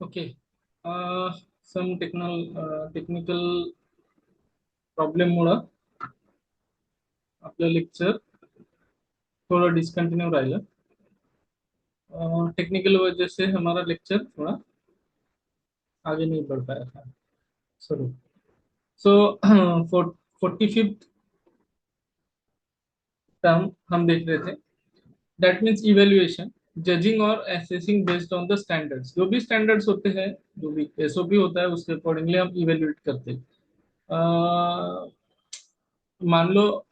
Okay. Some technical प्रॉब्लेममुळं आपलं lecture थोड़ा discontinue राहिलं. टेक्निकल वजह से हमारा लेक्चर थोड़ा आगे नहीं बढ़ पाया था. Sorry. So forty fifth term हम देख रहे थे. दैट मीन्स इवेल्युएशन, जजिंग और assessing based on the standards. जो भी स्टैंडर्ड्स होते हैं, जो भी एसओपी होता है, उसके अकॉर्डिंगली हम इवेल्युएट करते हैं. अह, मान लो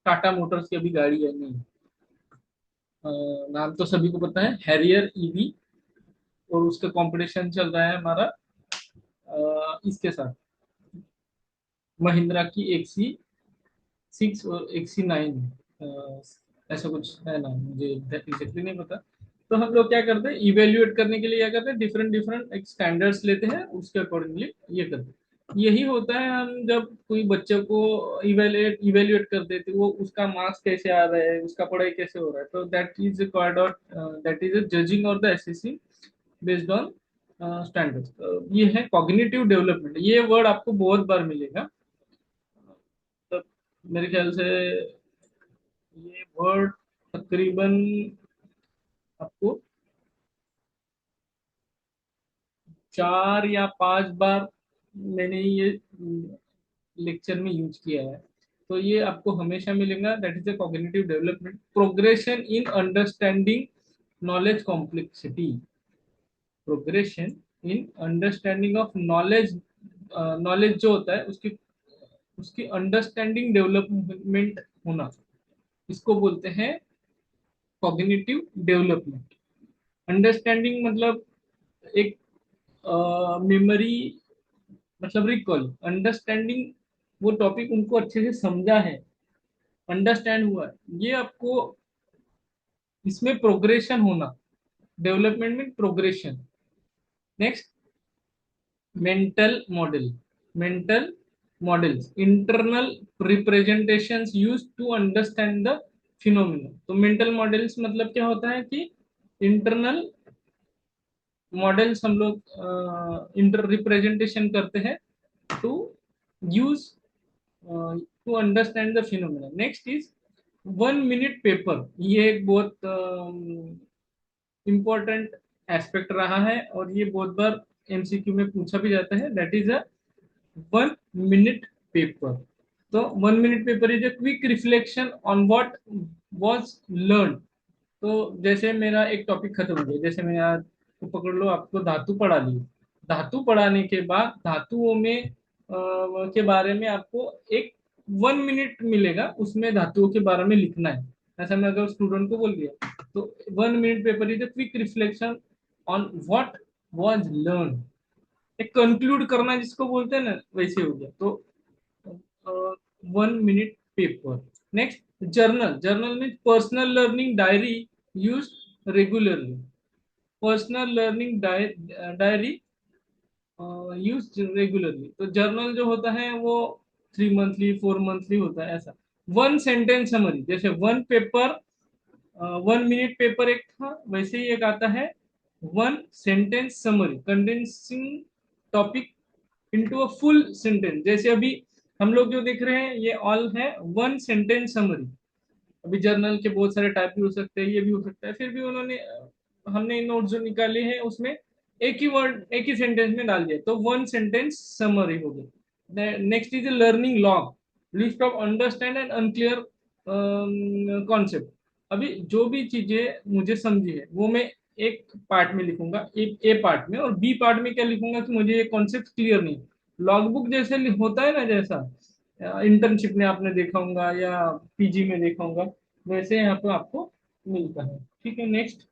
टाटा मोटर्स की अभी गाड़ी है नहीं. नाम तो सभी को पता है, हैरियर ईवी. और उसका कंपटीशन चल रहा है हमारा इसके साथ, महिंद्रा की XC6 और XC9. ऐसा कुछ है ना, मुझे एग्जैक्टली नहीं पता. तो हम लोग क्या करते हैं, इवेल्युएट करने के लिए क्या करते हैं, डिफरेंट डिफरेंट एक स्टैंडर्ड्स लेते हैं, उसके अकॉर्डिंगली ये करते हैं. यही होता है, हम जब कोई बच्चे को इवेल्युएट इवेल्युएट कर देते हैं, वो उसका मार्क्स कैसे आ रहा है, उसका पढ़ाई कैसे हो रहा है, तो that is called out, that is judging और the assessing based on standards. ये है कॉग्निटिव डेवलपमेंट. ये वर्ड आपको बहुत बार मिलेगा. तो मेरे ख्याल से ये वर्ड तकरीबन आपको 4 या 5 बार मैंने ये लेक्चर में यूज किया है. तो ये आपको हमेशा मिलेगा. That is a cognitive development, progression in understanding knowledge complexity. Progression in understanding of knowledge. Knowledge जो होता है उसकी उसकी अंडरस्टैंडिंग डेवलपमेंट होना, इसको बोलते हैं कॉग्निटिव डेवलपमेंट. अंडरस्टैंडिंग मतलब एक मेमोरी, मतलब रिकॉल. अंडरस्टैंडिंग, वो टॉपिक उनको अच्छे से समझा है, अंडरस्टैंड हुआ है. ये आपको इसमें प्रोग्रेशन होना, डेवलपमेंट में progression. Next, mental model. Mental models, internal representations use to understand the phenomena. तो मेंटल मॉडल्स मतलब क्या होता है कि इंटरनल मॉडल्स हम लोग इंटर रिप्रेजेंटेशन करते हैं to use to understand the phenomena. Next is 1 minute paper. ये एक बहुत इंपॉर्टेंट एस्पेक्ट रहा है, और ये बहुत बार एमसीक्यू में पूछा भी जाता है. That is a 1 minute paper. तो 1 minute paper is a quick reflection on what was learn. तो जैसे मेरा एक टॉपिक खत्म हो गया, जैसे मैं आज को पकड़ लो, आपको धातु पढ़ा ली. धातु पढ़ाने के बाद धातुओं में के बारे में आपको एक 1 मिनट मिलेगा, उसमें धातुओं के बारे में लिखना है. ऐसा मैं अगर स्टूडेंट को बोल दिया, तो 1 minute paper is a quick reflection on what was learn. एक कंक्लूड करना जिसको बोलते हैं ना, वैसे हो गया. तो 1 minute paper. Next, journal. Journal mean personal learning diary use regularly. Personal learning diary use regularly. तो जर्नल जो होता है वो 3 मंथली 4 मंथली होता है, ऐसा. 1 सेंटेंस समरी, जैसे 1 पेपर, 1 मिनट पेपर एक था, वैसे ही एक आता है 1 sentence summary, condensing topic into a full sentence. जैसे अभी हम लोग जो देख रहे हैं, ये ऑल है 1 सेंटेंस समरी. अभी जर्नल के बहुत सारे टाइप भी हो सकते हैं, ये भी हो सकता है, फिर भी उन्होंने हमने नोट जो निकाले हैं उसमें एक ही वर्ड एक ही सेंटेंस में डाल दिया, तो 1 सेंटेंस समरी हो गई. Next is learning log, list of understand and unclear concept. अभी जो भी चीजें मुझे समझी है वो मैं एक पार्ट में लिखूंगा, ए पार्ट में, और बी पार्ट में क्या लिखूंगा कि मुझे ये कॉन्सेप्ट क्लियर नहीं. लॉग बुक जैसे होता है ना, जैसा इंटर्नशिप में आपने देखा होगा या पीजी में देखा होगा, वैसे यहाँ पे आपको मिलता है. ठीक है. Next,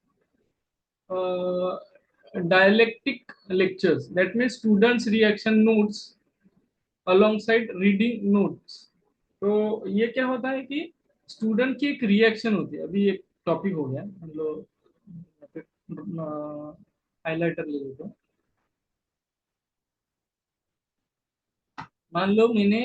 dialectic lectures. That means students reaction notes alongside reading notes. तो ये क्या होता है कि स्टूडेंट की एक रिएक्शन होती है. अभी एक टॉपिक हो गया, हम लोग हाईलाइटर ले लेते हैं. मान लो मैंने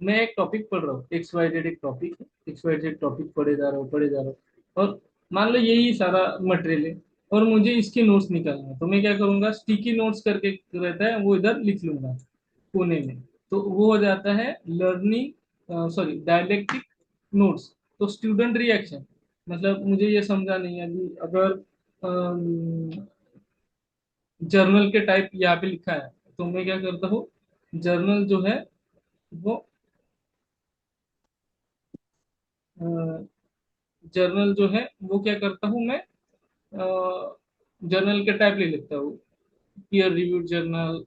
मैं एक टॉपिक पढ़ रहा हूँ, एक्स वाई जेड एक टॉपिक है, एक्स वाई जेड टॉपिक पढ़े जा रहा हूँ पढ़े जा रहा हूँ, और मान लो यही सारा मटेरियल है और मुझे इसके नोट्स निकालना है, तो मैं क्या करूंगा, स्टिकी नोट्स करके रहता है वो इधर लिख लूंगा कोने में। तो वो हो जाता है लर्निंग, सॉरी डायलेक्टिक नोट्स। तो स्टूडेंट रिएक्शन, मतलब मुझे ये समझा नहीं है अभी, अगर जर्नल के टाइप यहाँ पे लिखा है, तो मैं क्या करता हूँ, जर्नल जो है वो जर्नल जो है वो क्या करता हूँ मैं, जर्नल के टाइप ले लेता हूँ, peer reviewed journal,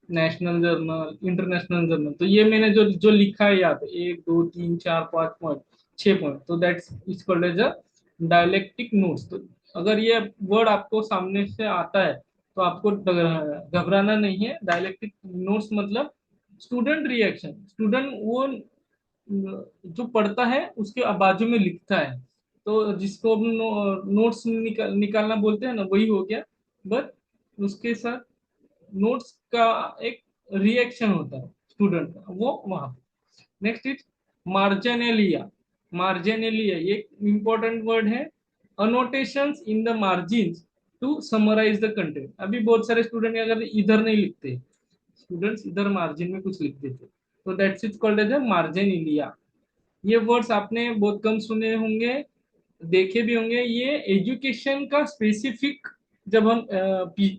national journal, international journal. तो ये मैंने जो जो लिखा है यहाँ पे 1 2 3 4 5 पॉइंट, 6 पॉइंट, तो that's is called as a dialectic notes. तो अगर ये वर्ड आपको सामने से आता है तो आपको घबराना नहीं है। डायलेक्टिक नोट्स मतलब स्टूडेंट रिएक्शन, स्टूडेंट वो जो पढ़ता है उसके बाजू में लिखता है, तो जिसको हम नोट्स निकालना बोलते हैं ना, वही हो गया। बट उसके साथ नोट्स का एक रिएक्शन होता है स्टूडेंट का, वो वहां। Next is मार्जिनेलिया। मार्जिनेलिया ये इंपॉर्टेंट वर्ड है। Annotations in the margins to summarise the content. अभी बहुत सारे स्टूडेंट अगर इधर नहीं लिखते, स्टूडेंट्स इधर मार्जिन में कुछ लिख देते, तो that's is called as a marginalia. ये वर्ड्स आपने बहुत कम सुने होंगे, देखे भी होंगे। ये एजुकेशन का स्पेसिफिक, जब हम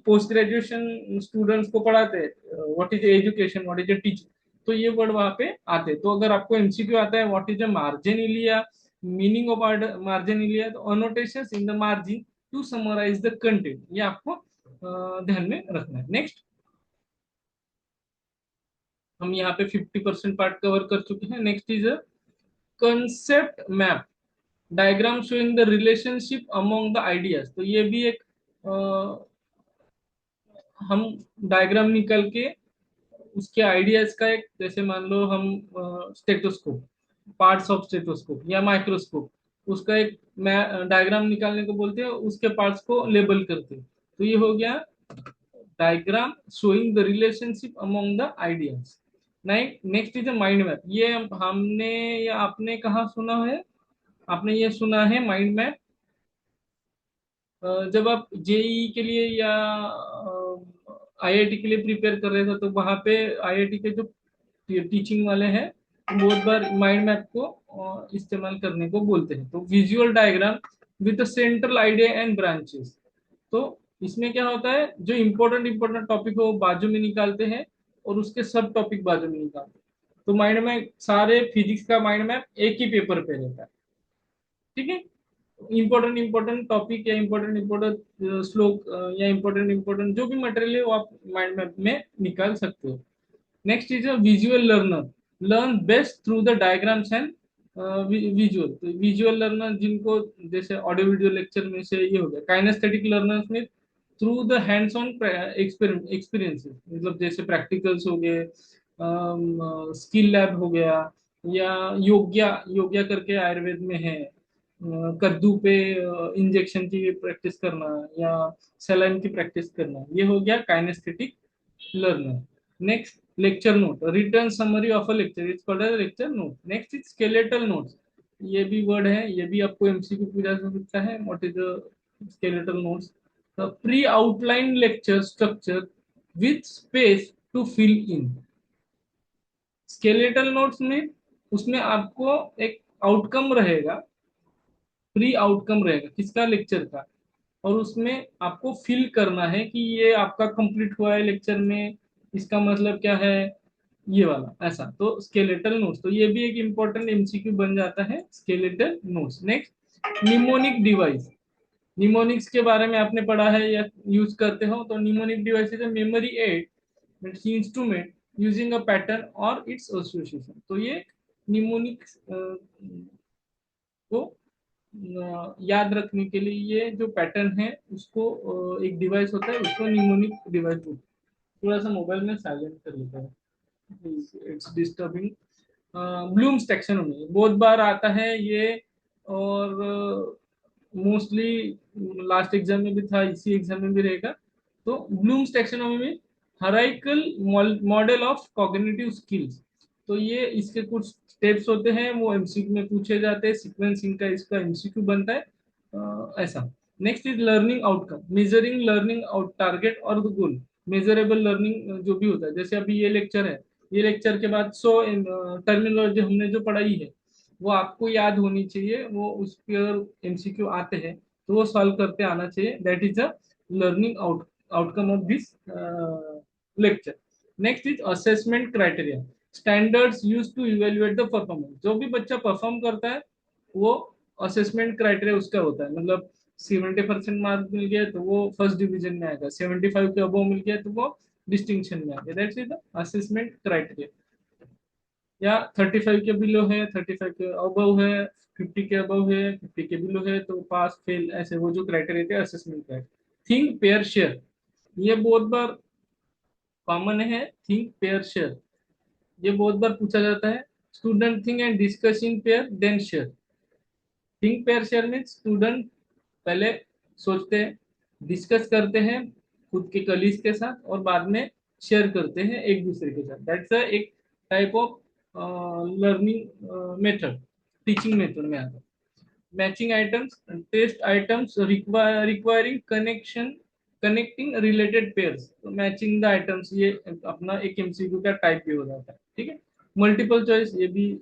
पोस्ट ग्रेजुएशन स्टूडेंट्स को पढ़ाते हैं what is education, what is A teaching, तो ये वर्ड वहां पे आते हैं। तो अगर आपको एमसीक्यू आता है what is a marginalia, meaning of marginalia, तो annotations in the margin to summarise the content, ये आपको ध्यान में रखना है। नेक्स्ट, हम यहाँ पे 50% पार्ट कवर कर चुके हैं। Next is a concept map, diagram showing the relationship among the ideas. तो ये भी एक हम डायग्राम निकल के उसके आइडियाज का एक, जैसे मान लो हम स्टेटोस्कोप, पार्ट्स ऑफ स्टेटोस्कोप या माइक्रोस्कोप, उसका एक डायग्राम निकालने को बोलते हैं, उसके पार्ट्स को लेबल करते हैं। तो ये हो गया diagram showing the relationship among the ideas. Next is a mind map. ये हमने या आपने कहाँ सुना है, आपने ये सुना है माइंड मैप जब आप जेई के लिए या आईआईटी के लिए प्रिपेयर कर रहे थे, तो वहां पे आईआईटी के जो टीचिंग वाले हैं बहुत बार माइंड मैप को इस्तेमाल करने को बोलते हैं। तो visual diagram with central idea and branches. तो इसमें क्या होता है, जो इंपॉर्टेंट इंपॉर्टेंट टॉपिक हो वो बाजू में निकालते हैं और उसके सब टॉपिक बाजू में निकालते हैं। तो माइंड मैप, सारे फिजिक्स का माइंड मैप एक ही पेपर पे रहता है, ठीक है। इंपॉर्टेंट इंपॉर्टेंट टॉपिक या इंपॉर्टेंट इंपॉर्टेंट श्लोक या इंपॉर्टेंट इंपॉर्टेंट जो भी मटेरियल है वो आप माइंड मैप में निकाल सकते हो। Next is a visual learner, learn best through the diagrams and visual. तो विजुअल लर्नर जिनको, जैसे ऑडियो वीडियो लेक्चर में से ये हो गया। काइनेस्थेटिक लर्नर्स में through the hands on experiences, मतलब जैसे प्रैक्टिकल्स हो गए, स्किल लैब हो गया, या योग्या, योग्या करके आयुर्वेद में है, कद्दू पे इंजेक्शन की प्रैक्टिस करना या सलाइन की प्रैक्टिस करना, ये हो गया kinesthetic learner. Next, lecture note, return summary of a lecture, it's called as lecture note. Next is skeletal notes. ये भी वर्ड है, ये भी आपको एमसीक्यू पूछा जा सकता है, what is skeletal notes, pre outline lecture structure with space to fill in. Skeletal notes में, उसमें आपको एक आउटकम रहेगा, प्री आउटकम रहेगा किसका, लेक्चर का, और उसमें आपको फिल करना है कि ये आपका कंप्लीट हुआ है लेक्चर में, इसका मतलब क्या है, ये वाला ऐसा। तो स्केलेटल नोट्स, तो ये भी एक इंपॉर्टेंट एमसीक्यू बन जाता है, skeletal notes. Next, mnemonic device. Mnemonics के बारे में आपने पढ़ा है या यूज करते हो, तो mnemonic device is a memory aid, it's instrument using a pattern और इट्स एसोसिएशन। तो ये निमोनिक को याद रखने के लिए ये जो पैटर्न है उसको, एक डिवाइस होता है, उसको निमोनिक डिवाइस बोलते हैं। थोड़ा सा मोबाइल में साइलेंट कर लेता है, इट्स डिस्टर्बिंग। ब्लूम्स टैक्सोनॉमी बहुत बार आता है ये, और मोस्टली लास्ट एग्जाम में भी था, इसी एग्जाम में भी रहेगा। तो ब्लूम्स टैक्सोनॉमी में हराइकल मॉडल ऑफ कॉग्निटिव स्किल्स। तो ये इसके कुछ स्टेप्स होते हैं, वो एमसीक्यू में पूछे जाते हैं, सीक्वेंसिंग का इसका एमसीक्यू बनता है। ऐसा। Next is learning outcome, measuring learning out target और द गोल। मेजरेबल लर्निंग जो भी होता है, जैसे अभी ये लेक्चर है, ये लेक्चर के बाद 100 टर्मिनोलॉजी हमने जो पढ़ाई है वो आपको याद होनी चाहिए, वो उस पर एमसीक्यू आते हैं तो वो सॉल्व करते आना चाहिए। That is a learning outcome of this lecture. Next is assessment criteria, standards use to evaluate the performance. जो भी बच्चा परफॉर्म करता है वो असेसमेंट क्राइटेरिया उसका होता है, मतलब 70% मार्क मिल गया तो वो फर्स्ट डिवीजन में आएगा, 75 के अबव मिल गया तो वो डिस्टिंक्शन में आएगा। That's is the assessment criteria. या 35 के बिलो है, 35 के अबव है, 50 के अबव है, 50 के बिलो है तो पास फेल, ऐसे वो जो क्राइटेरिया थे assessment criteria. Think pair share, ये बहुत बार कॉमन है। थिंक पेयर शेयर ये बहुत बार पूछा जाता है। Student think and discuss in pair then share. Think pair share mean student पहले सोचते हैं, डिस्कस करते हैं खुद के कलीग के साथ और बाद में शेयर करते हैं एक दूसरे के साथ। दैट्स एक type of learning method, teaching method में आता है। Matching items, test items requiring connection, connecting related pairs. तो मैचिंग द आइटम्स ये अपना एक एमसीक्यू का टाइप भी हो जाता है, ठीक है। मल्टीपल चॉइस, ये भी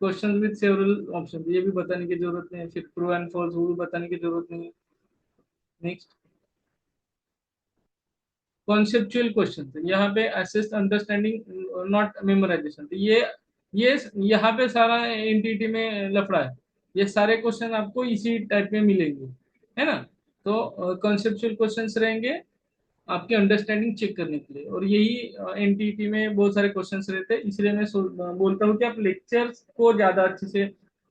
क्वेश्चन विद सेवरल ऑप्शन, ये भी बताने की जरूरत नहीं है। फिर ट्रू एंड फॉल्स वो भी बताने की जरूरत नहीं है। नेक्स्ट, कॉन्सेप्चुअल क्वेश्चन, यहाँ पे असिस्ट अंडरस्टैंडिंग नॉट मेमोराइजेशन। तो ये यहाँ पे सारा एनटीटी में लफड़ा है, ये सारे क्वेश्चन आपको इसी टाइप में मिलेंगे, है ना। तो कॉन्सेप्चुअल क्वेश्चंस रहेंगे आपकी अंडरस्टैंडिंग चेक करने के लिए, और यही एनटीटी में बहुत सारे क्वेश्चंस रहते हैं। इसलिए मैं बोलता हूँ कि आप लेक्चर्स को ज्यादा अच्छे से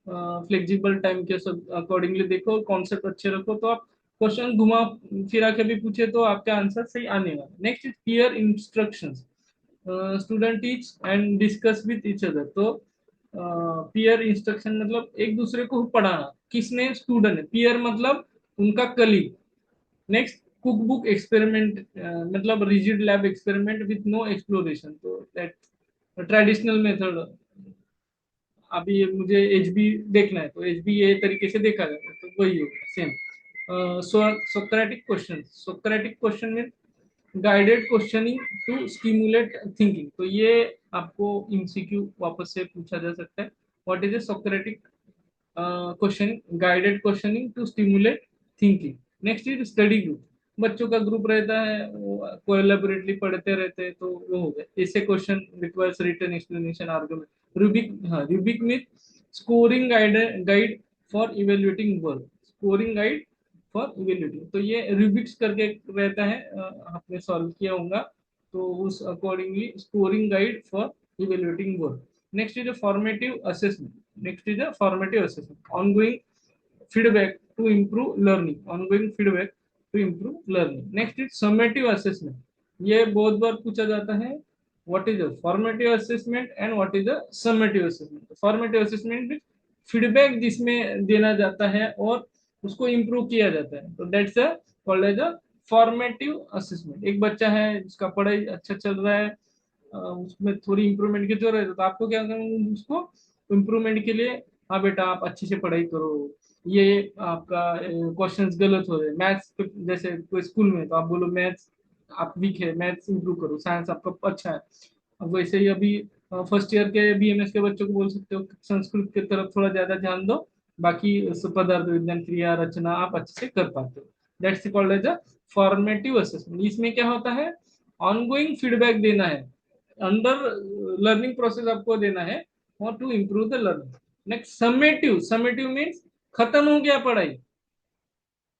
फ्लेक्सिबल टाइम के सब अकॉर्डिंगली देखो, कॉन्सेप्ट अच्छे रखो, तो आप क्वेश्चन घुमा फिरा के भी पूछे तो आपका आंसर सही आने वाला। Next is clear instructions, student teach and discuss with each other. तो पीयर इंस्ट्रक्शन मतलब एक दूसरे को पढ़ाना, किसने, स्टूडेंट है, पीयर मतलब उनका colleague. Next, cookbook experiment, मतलब rigid lab experiment with no exploration. तो ट्रेडिशनल मेथड, अभी मुझे एच बी देखना है तो एच बी ये तरीके से देखा जाता है, तो वही होगा same. Socratic question, Socratic question में guided questioning to stimulate thinking. तो ये आपको एमसीक्यू वापस से पूछा जा सकता है। What is a Socratic question, guided questioning to stimulate thinking. Next is study group, बच्चों का ग्रुप रहता है वो कोलैबोरेटली पढ़ते रहते हैं तो वो हो गए ऐसे question, requires written explanation argument. Rubric, हाँ रूबिक में scoring guide, guide for evaluating work, scoring guide for evaluating. तो ये रूबिक्स करके रहता है, आपने सॉल्व किया होगा तो उस accordingly scoring guide for evaluating work. Next is a formative assessment, next is a formative assessment, ongoing feedback to improve learning, ongoing feedback to improve learning. Next is summative assessment, ये बहुत बार पूछा जाता है। what is a formative assessment and what is a summative assessment? formative assessment में feedback जिसमें देना जाता है और उसको इम्प्रूव किया जाता है, तो that's a called as a formative assessment. एक बच्चा है जिसका पढ़ाई अच्छा चल रहा है, उसमें थोड़ी इंप्रूवमेंट की जरूरत है, तो आपको क्या करना है, उसको इम्प्रूवमेंट के लिए, हाँ बेटा आप अच्छे से पढ़ाई करो, ये आपका क्वेश्चंस गलत हो रहे हैं मैथ्स, जैसे कोई स्कूल में तो आप बोलो मैथ्स आप वीक है, मैथ्स इंप्रूव करो, साइंस आपका अच्छा है। अब वैसे ही अभी फर्स्ट ईयर के बीएमएस के बच्चों को बोल सकते हो संस्कृत की तरफ थोड़ा ज्यादा ध्यान दो, बाकी पदार्थ विज्ञान क्रिया रचना आप अच्छे से कर पाते हो। That's called as a formative assessment. इसमें क्या होता है, ऑनगोइंग फीडबैक देना है, अंडर लर्निंग प्रोसेस आपको देना है और to improve the learning. Next summative, summative means खत्म हो गया पढ़ाई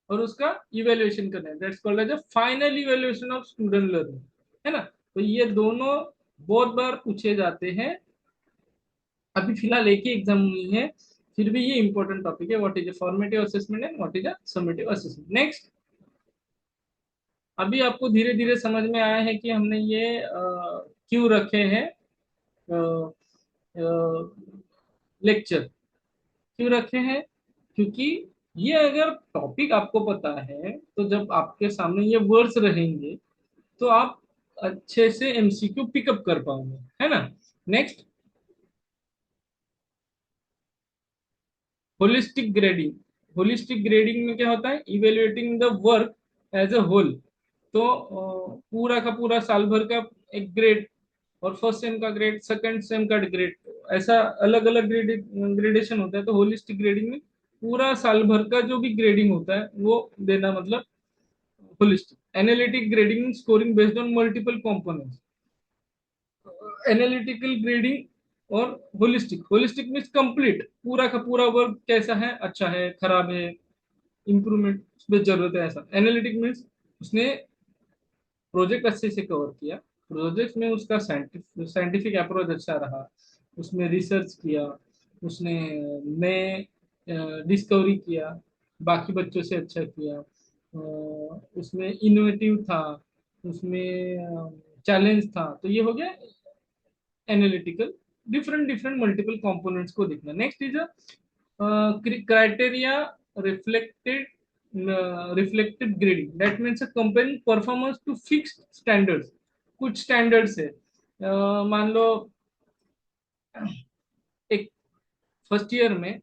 और उसका इवेल्युएशन करना है, that's called as a final evaluation of student learning, है ना। तो ये दोनों बहुत बार पूछे जाते हैं, अभी फिलहाल एक ही एग्जाम हुई है, फिर भी ये इंपॉर्टेंट टॉपिक है, what is a formative assessment and what is a summative assessment. Next, अभी आपको धीरे धीरे समझ में आया है कि हमने ये क्यों रखे हैं लेक्चर, क्यों रखे हैं, क्योंकि ये अगर टॉपिक आपको पता है तो जब आपके सामने ये वर्ड्स रहेंगे तो आप अच्छे से एमसीक्यू पिकअप कर पाओगे, है ना। Next, holistic grading, holistic grading में क्या होता है, evaluating the work as a whole. तो पूरा का पूरा साल भर का एक ग्रेड, और फर्स्ट सेम का ग्रेड, सेकंड सेम का ग्रेड, ऐसा अलग अलग ग्रेडेशन होता है। तो होलिस्टिक ग्रेडिंग में पूरा साल भर का जो भी ग्रेडिंग होता है वो देना, मतलब holistic. Analytic grading, scoring based on multiple components. Analytical grading और होलिस्टिक, होलिस्टिक मीन्स कंप्लीट, पूरा का पूरा वर्क कैसा है, अच्छा है, खराब है, इंप्रूवमेंट में जरूरत है, ऐसा। एनालिटिक मीन्स उसने प्रोजेक्ट अच्छे से कवर किया, प्रोजेक्ट में उसका साइंटिफिक अप्रोच अच्छा रहा, उसमें रिसर्च किया, उसने नए डिस्कवरी किया, बाकी बच्चों से अच्छा किया, उसमें इनोवेटिव था, उसमें चैलेंज था। तो ये हो गया analytical, different different multiple components को देखना। Next is criteria reflected, reflected grading, that means comparing performance to fixed standards. कुछ स्टैंडर्ड्स है, मान लो एक फर्स्ट ईयर में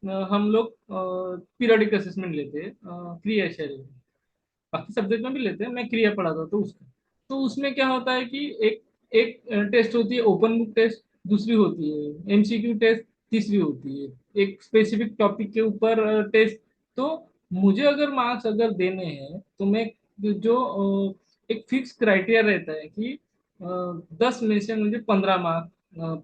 हम लोग पीरियोडिक असेसमेंट लेते हैं, क्रियाशैली, बाकी सब्जेक्ट में भी लेते हैं, मैं क्रिया पढ़ाता हूँ तो उसका। तो उसमें क्या होता है कि एक एक टेस्ट होती है ओपन बुक टेस्ट, दूसरी होती है एमसीक्यू टेस्ट, तीसरी होती है एक स्पेसिफिक टॉपिक के ऊपर टेस्ट। तो मुझे अगर मार्क्स अगर देने हैं तो मैं जो एक फिक्स क्राइटेरिया रहता है कि 10 में से मुझे 15 मार्क,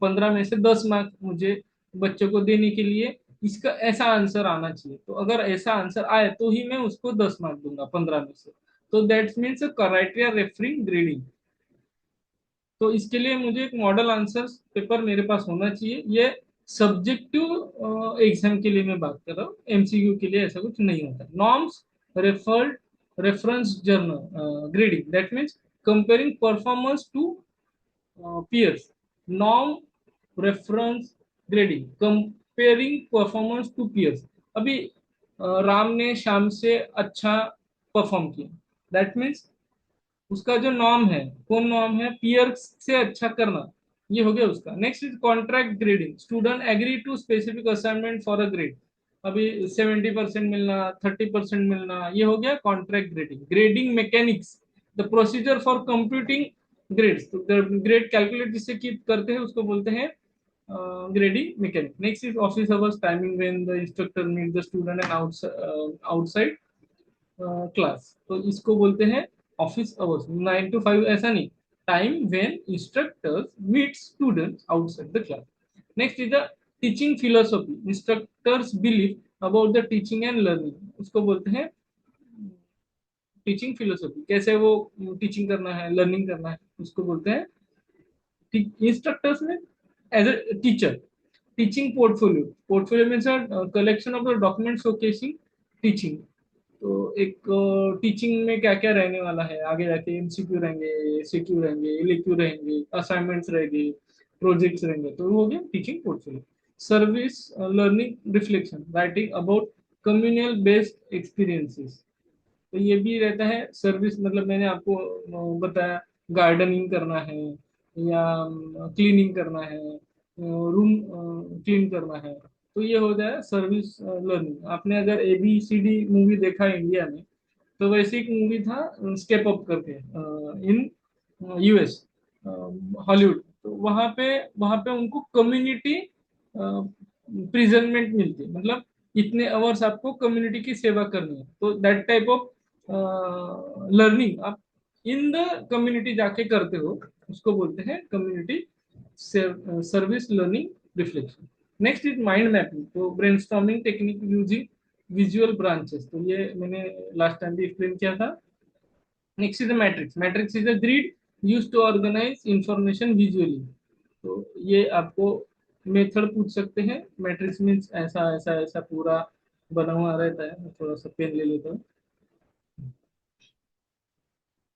15 में से 10 मार्क मुझे बच्चों को देने के लिए इसका ऐसा आंसर आना चाहिए। तो अगर ऐसा आंसर आए तो ही मैं उसको 10 मार्क दूंगा 15 में से। तो that means criteria referring grading. तो इसके लिए मुझे एक मॉडल आंसर पेपर मेरे पास होना चाहिए। ये सब्जेक्टिव एग्जाम के लिए मैं बात कर रहा हूँ, एमसीक्यू के लिए ऐसा कुछ नहीं होता। Norms referred reference journal grading, that means comparing performance to peers. Norm reference grading, comparing performance to peers। अभी राम ने श्याम से अच्छा परफॉर्म किया, दैट मीन्स उसका जो नॉर्म है, कौन नॉर्म है, पियर्स से अच्छा करना, ये हो गया उसका। Next is contract grading, student agree to specific assignment for a grade. अभी 70% मिलना, 30% मिलना, ये हो गया contract grading. Grading mechanics, the procedure for computing grades, तो ग्रेड कैलकुलेट जिससे की करते हैं उसको बोलते हैं grading mechanic. Next is office hours timing, when the instructor meet the student and outside class, तो इसको बोलते हैं ऑफिस आवर्स। 9 to 5 ऐसा नहीं, time when instructors meet students outside the class. Next is the teaching philosophy, instructors believe about the teaching and learning, उसको बोलते हैं teaching philosophy. कैसे वो टीचिंग करना है, लर्निंग करना है, उसको बोलते हैं इंस्ट्रक्टर्स में as a teacher. Teaching portfolio, portfolio means collection of the document showcasing teaching. तो एक टीचिंग में क्या क्या रहने वाला है आगे जाके, एमसीक्यू रहेंगे, सीक्यू रहेंगे, एलक्यू रहेंगे, असाइनमेंट्स रहेंगे, प्रोजेक्ट्स रहेंगे, तो वो हो गया teaching portfolio. Service learning reflection, writing about communal based experiences. तो ये भी रहता है सर्विस, मतलब मैंने आपको बताया, गार्डनिंग करना है या क्लीनिंग करना है, रूम क्लीन करना है, तो ये हो जाए सर्विस लर्निंग। आपने अगर ABCD मूवी देखा है इंडिया में, तो वैसे एक मूवी था स्टेप अप करके इन US, हॉलीवुड। तो वहां पे उनको कम्युनिटी प्रिजनमेंट मिलती है, मतलब इतने अवर्स आपको कम्युनिटी की सेवा करनी है। तो दैट टाइप ऑफ लर्निंग आप इन द कम्युनिटी जाके करते हो, उसको बोलते हैं community service learning reflection. Next is mind mapping, तो brainstorming technique using visual branches, तो ये मैंने लास्ट टाइम भी एक्सप्लेन किया था। Next is the matrix, matrix is a grid use to organise information visually. तो ये आपको मेथड पूछ सकते हैं। मैट्रिक्स मीन्स ऐसा ऐसा ऐसा पूरा बना हुआ रहता है, मैं थोड़ा सा पेन ले लेता हूँ,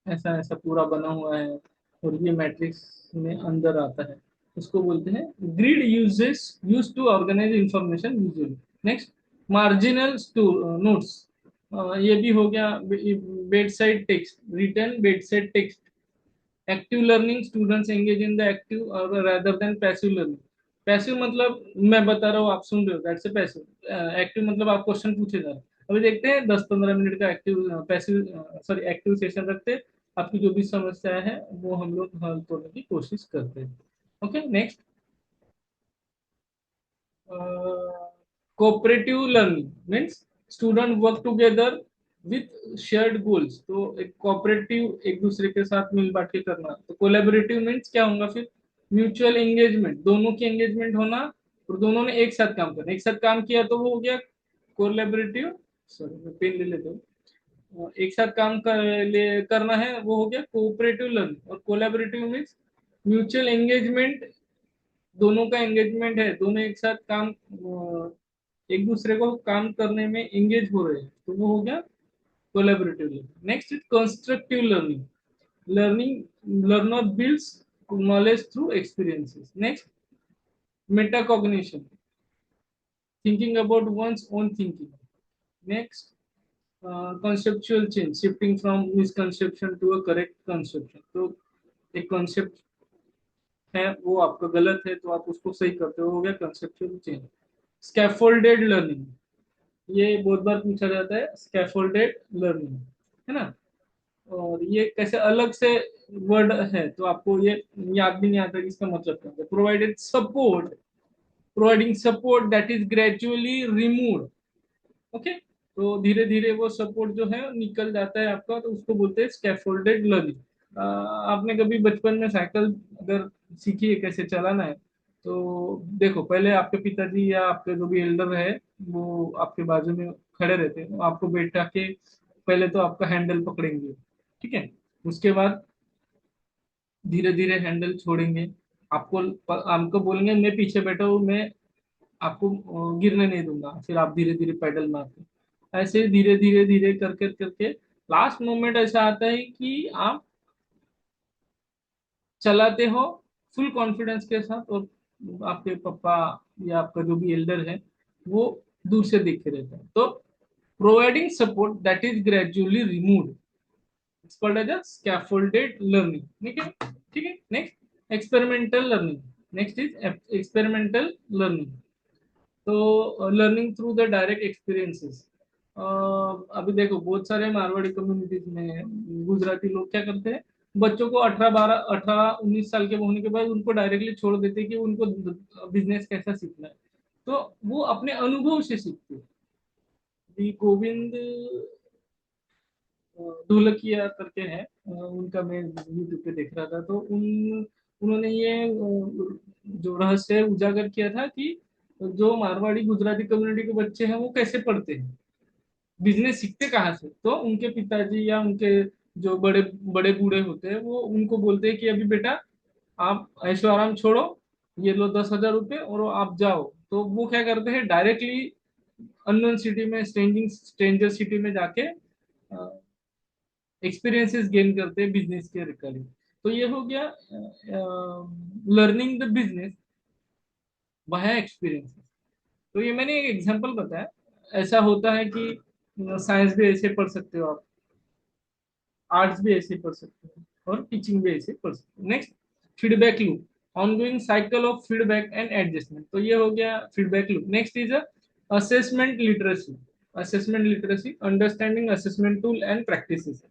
ऐसा ऐसा पूरा बना हुआ है, और ये मैट्रिक्स में अंदर आता है, उसको बोलते हैं grid uses use to organise information visually. Next marginal notes, ये भी हो गया। Bed side text, return bed side text. Active learning, students engage in the active rather than passive learning. Passive मतलब मैं बता रहा हूँ, आप सुन रहे हो, दैट्स ए पैसिव। एक्टिव मतलब आप क्वेश्चन पूछे जा रहे हैं। अभी देखते हैं 10-15 मिनट का active passive, sorry active session रखते हैं। आपकी जो भी समस्या है वो हम लोग हल करने की कोशिश करते हैं। Okay, next. Cooperative learning means student work together with shared goals. तो एक कोऑपरेटिव, एक दूसरे के साथ मिल बांट के करना। तो कोलैबोरेटिव मीन्स क्या होगा फिर? म्यूचुअल एंगेजमेंट, दोनों की एंगेजमेंट होना और दोनों ने एक साथ काम करना। एक साथ काम किया तो वो हो गया कोलैबोरेटिव। सॉरी, मैं पेन ले लेता हूँ। एक साथ काम करना है, वो हो गया कोऑपरेटिव लर्निंग। और कोलैबोरेटिव मीन्स म्यूचुअल एंगेजमेंट, दोनों का एंगेजमेंट है, दोनों एक साथ काम, एक दूसरे को काम करने में एंगेज हो रहे हैं, तो वो हो गया collaborative learning. Next is constructive learning. Learning, learner builds knowledge through experiences. Next, metacognition, thinking about one's own thinking. Next, conceptual change, shifting from misconception to a correct conception। तो एक कॉन्सेप्ट है वो आपका गलत है तो आप उसको सही करते हो गया कंसेप्चुअल चेंज। स्कैफोल्डेड लर्निंग, ये बहुत बार पूछा जाता है, स्कैफोल्डेड लर्निंग, है ना। और ये कैसे अलग से वर्ड है तो आपको ये याद भी नहीं आता कि इसका मतलब क्या है। Provided support, providing support that is gradually remove. Okay, तो धीरे धीरे वो सपोर्ट जो है निकल जाता है आपका, तो उसको बोलते हैं स्कैफोल्डेड लर्निंग। आपने कभी बचपन में साइकिल अगर सीखी है कैसे चलाना है, तो देखो पहले आपके पिताजी या आपके जो भी एल्डर है वो आपके बाजू में खड़े रहते हैं, वो आपको बैठा के पहले तो आपका हैंडल पकड़ेंगे, ठीक है। उसके बाद धीरे धीरे हैंडल छोड़ेंगे, आपको आपको बोलेंगे मैं पीछे बैठा हूँ, मैं आपको गिरने नहीं दूंगा। फिर आप धीरे धीरे पैडल मारते, ऐसे धीरे धीरे धीरे करके करके लास्ट मोमेंट ऐसा आता है कि आप चलाते हो फुल कॉन्फिडेंस के साथ, और आपके पापा या आपका जो भी एल्डर है वो दूर से देखते रहते हैं। तो providing support that is gradually removed, it's called as a scaffolded learning. ठीक है, ठीक है। Next, experimental learning. Next is experimental learning. तो learning through the direct experiences. अभी देखो बहुत सारे मारवाड़ी कम्युनिटीज में गुजराती लोग क्या करते हैं, बच्चों को 18-19 साल के होने के बाद उनको डायरेक्टली छोड़ देते हैं कि उनको बिजनेस कैसा सीखना है। तो वो अपने अनुभव से सीखते हैं। अभी गोविंद ढोलकिया करके है, उनका मैं यूट्यूब पे देख रहा था, तो उन्होंने ये जो रहस्य उजागर किया था कि जो मारवाड़ी गुजराती कम्युनिटी के बच्चे हैं वो कैसे पढ़ते हैं, बिजनेस सीखते कहाँ से। तो उनके पिताजी या उनके जो बड़े बड़े बूढ़े होते हैं वो उनको बोलते हैं कि अभी बेटा आप ऐशो आराम छोड़ो, ये लो 10,000 रुपये और आप जाओ। तो वो क्या करते हैं, डायरेक्टली अननोन सिटी में, स्ट्रेंजर सिटी में जाके एक्सपीरियंसेस गेन करते हैं बिजनेस के रिगार्डिंग। तो ये हो गया learning the business by experiences. तो ये मैंने एक एग्जांपल बताया। ऐसा होता है कि साइंस भी ऐसे पढ़ सकते हो आप, आर्ट्स भी ऐसे पढ़ सकते हो और टीचिंग भी ऐसे पढ़ सकते हो। Next, feedback loop, ongoing cycle of feedback and adjustment. तो ये हो गया feedback loop. Next is assessment literacy. Assessment literacy, understanding assessment tool and practices.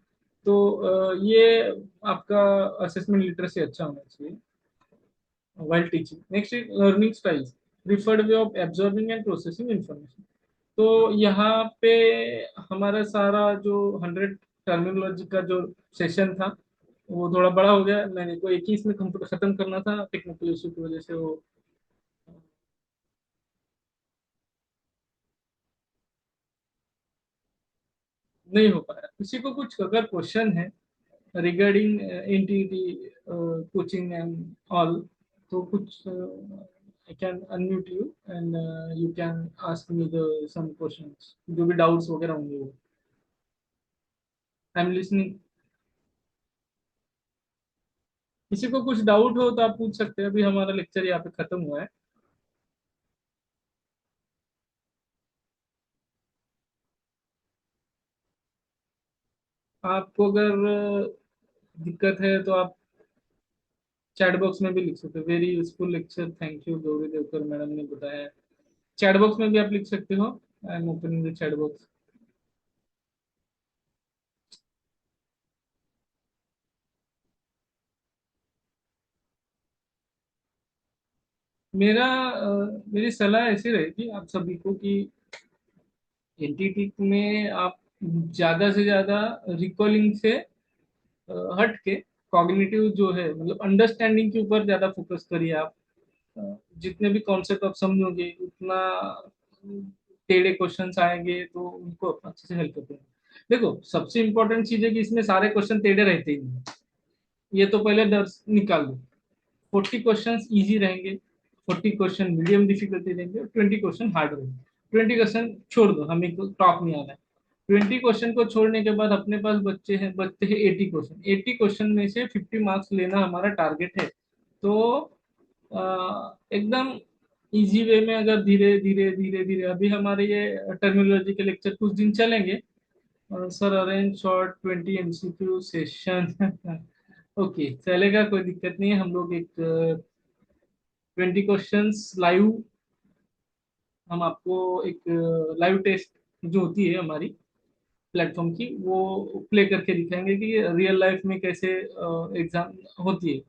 तो ये आपका असेसमेंट लिटरेसी अच्छा होना चाहिए while teaching. Next is learning styles, preferred way of absorbing and processing information। तो यहाँ पे हमारा सारा जो 100 टर्मिनोलॉजी का जो सेशन था वो थोड़ा बड़ा हो गया, मैंने को एक ही इसमें खत्म करना था, टेक्निकल इशू की वजह से वो नहीं हो पाया। किसी को कुछ अगर क्वेश्चन है regarding NTT coaching and all, तो कुछ I can unmute you and you can ask me the some questions, जो भी डाउट्स वगैरह होंगे वो। आई एम लिसनिंग। किसी को कुछ डाउट हो तो आप पूछ सकते हैं, अभी हमारा लेक्चर यहाँ पे खत्म हुआ है। आपको अगर दिक्कत है तो आप चैट बॉक्स में भी लिख सकते हो, very useful lecture, thank you Gauri Devkar madam ने बताया। चैट बॉक्स में भी आप लिख सकते हो। I am opening the chat box. मेरी सलाह ऐसी रहेगी आप सभी को कि एनटीटी में आप ज्यादा से ज्यादा रिकॉलिंग से हट के कॉग्निटिव जो है मतलब अंडरस्टैंडिंग के ऊपर ज्यादा फोकस करिए आप। जितने भी कॉन्सेप्ट आप समझोगे उतना टेढ़े क्वेश्चंस आएंगे तो उनको अच्छे से हेल्प करते हैं। देखो सबसे इंपॉर्टेंट चीज है कि इसमें सारे क्वेश्चन टेढ़े रहते ही नहीं, ये तो पहले डर निकाल दो। 40 क्वेश्चन इजी रहेंगे, 40 क्वेश्चन मीडियम डिफिकल्टी रहेंगे और 20 क्वेश्चन हार्ड रहेंगे। 20 क्वेश्चन छोड़ दो, हमें तो टॉप नहीं आना है। 20 क्वेश्चन को छोड़ने के बाद अपने पास बचते हैं 80 क्वेश्चन। 80 क्वेश्चन में से 50 मार्क्स लेना हमारा टारगेट है। तो एकदम इजी वे में अगर धीरे धीरे धीरे धीरे अभी हमारे ये टर्मिनोलॉजी के लेक्चर कुछ दिन चलेंगे। Sir arrange short 20 MCQ session okay चलेगा, कोई दिक्कत नहीं है। हम लोग एक 20 क्वेश्चंस लाइव, हम आपको एक लाइव टेस्ट जो होती है हमारी प्लेटफॉर्म की वो प्ले करके दिखाएंगे कि रियल लाइफ में कैसे एग्जाम होती है।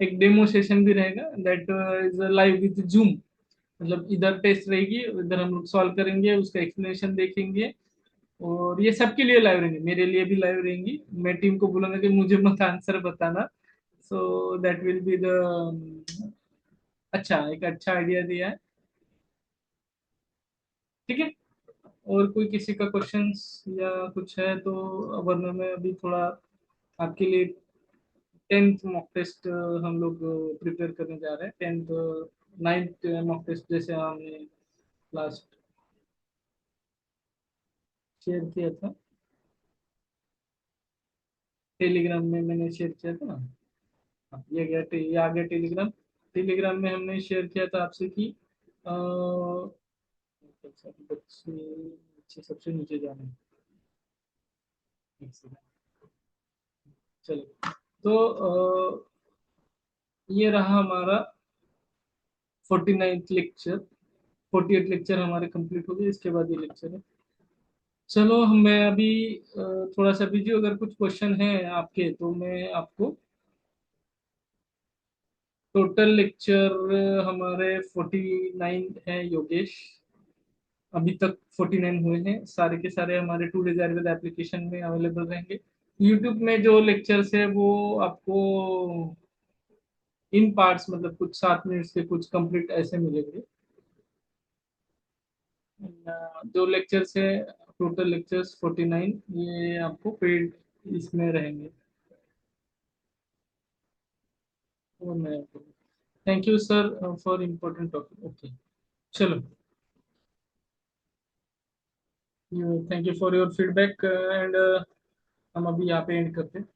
एक डेमो सेशन भी रहेगा, that is live with zoom. मतलब इधर टेस्ट रहेगी, इधर हम लोग सॉल्व करेंगे, उसका एक्सप्लेनेशन देखेंगे। और ये सबके लिए लाइव रहेंगे, मेरे लिए भी लाइव रहेंगी। मैं टीम को बोलूंगा कि मुझे मत आंसर बताना। So that will be the अच्छा, एक अच्छा आइडिया दिया है। ठीक है। और कोई किसी का क्वेश्चंस या कुछ है तो, वरना मैं अभी थोड़ा आपके लिए 10th मॉक टेस्ट हम लोग प्रिपेयर करने जा रहे हैं। 10th 9th मॉक टेस्ट जैसे हमने लास्ट शेयर किया था टेलीग्राम में, मैंने शेयर किया था ना। हाँ, ये आ गया टेलीग्राम। टेलीग्राम में हमने शेयर किया था आपसे कि बच्चे बच्चे सबसे नीचे जाना है। एक सेकंड। चलिए। तो ये रहा हमारा 49th लेक्चर। 48 लेक्चर हमारे कंप्लीट हो गए, इसके बाद ये लेक्चर है। चलो मैं अभी थोड़ा सा बिजी हूँ, अगर कुछ क्वेश्चन है आपके तो मैं आपको टोटल लेक्चर हमारे 49 है योगेश। अभी तक 49 हुए हैं, सारे के सारे हमारे टू डेज आयुर्वेद एप्लीकेशन में अवेलेबल रहेंगे। यूट्यूब में जो लेक्चर्स है वो आपको इन पार्ट्स मतलब कुछ 7 मिनट के कुछ कंप्लीट ऐसे मिलेंगे। जो लेक्चर्स है टोटल लेक्चर्स 49 ये आपको पेड इसमें रहेंगे। वो मैं thank you sir for important topic. Okay चलो, thank you for your feedback and हम अभी यहाँ पे एंड करते हैं।